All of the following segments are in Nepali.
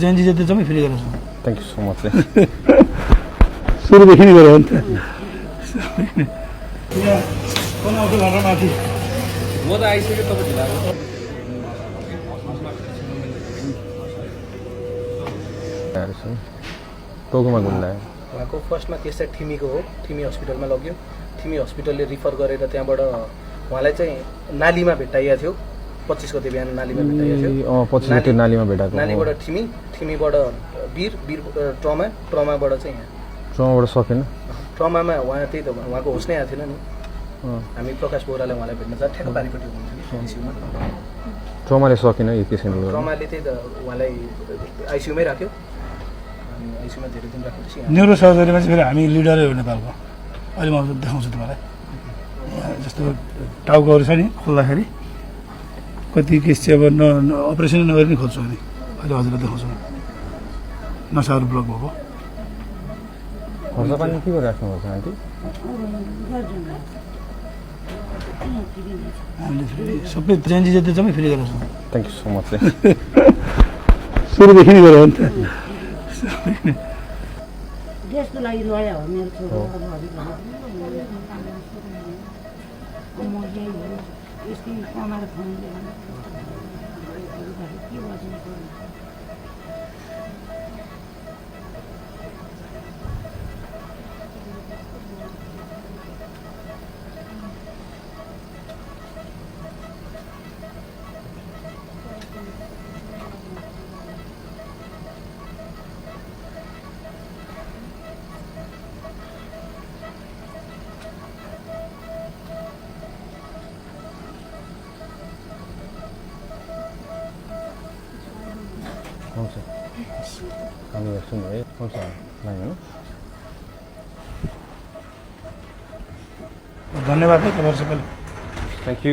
जयन्ती जति जम्मै फ्री गरेर थ्याङ्क यू सो मच सुरुदेखि नै गऱ्यो नि त माथि म त आइसकेँ तपाईँ ढिला टोकोमा घुम्दा उहाँको फर्स्टमा केस चाहिँ ठिमीको हो। ठिमी हस्पिटलमा लग्यो। ठिमी हस्पिटलले रिफर गरेर त्यहाँबाट उहाँलाई चाहिँ नालीमा भेट्टाइएको थियो। 25 गते बिहान नालीमा भेट्टाइएको थियो। 25 गते नालीमा भेटाएको। नालीबाट ठिमीबाट वीर ट्रमाबाट चाहिँ यहाँ ट्रमाबाट सकेन। ट्रमामा उहाँ त्यही त उहाँको होस नै आएको थिएन नि। हामी प्रकाश बोहरालाई उहाँलाई भेट्न जा ठ्याक्क पारिपट्टि हुनुहुन्थ्यो आइसियुमा। ट्रमाले सकेन यो केस ह्यान्डल गर्न। ट्रमाले त्यही त उहाँलाई आइसियुमै राख्यो। अनि आइसियुमा धेरै दिन राखेपछि न्युरो सर्जरीमा चाहिँ फेरि हामी लिडरै हो नेपालको। अहिले म देखाउँछु तपाईँलाई। जस्तो टाउकोहरू छ नि खोल्दाखेरि कति केस चाहिँ अब अपरेसन नगरी नै खोल्छु अनि अहिले हजुरलाई देखाउँछु नसाहरू ब्लक भएको। खर्च पानी के गरिराख्नुपर्छ आन्टी? हामीले फेरि सबै जयन्ती जति जम्मै फ्री गरेर थ्याङ्क यू सो मच सुरुदेखि नै गऱ्यो नि त देशको लागि लड्या हो मेरो छोरो अब म यही हो यस्तै कमाएर खुवाउने के गर्नु हुन्छ हामी हेर्छौँ है। हुन्छ लाइन धन्यवाद है तपाईँहरू सबैलाई। Thank you.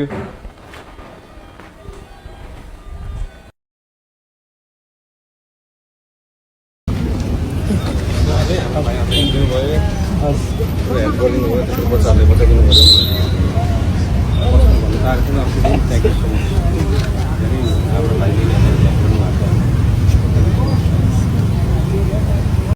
हेल्प गरिदिनु भयो त्यसको बच्चाहरूले बचाइदिनु भयो भन्नु चाहेको थिएन। Thank you so much. हाम्रो भाइले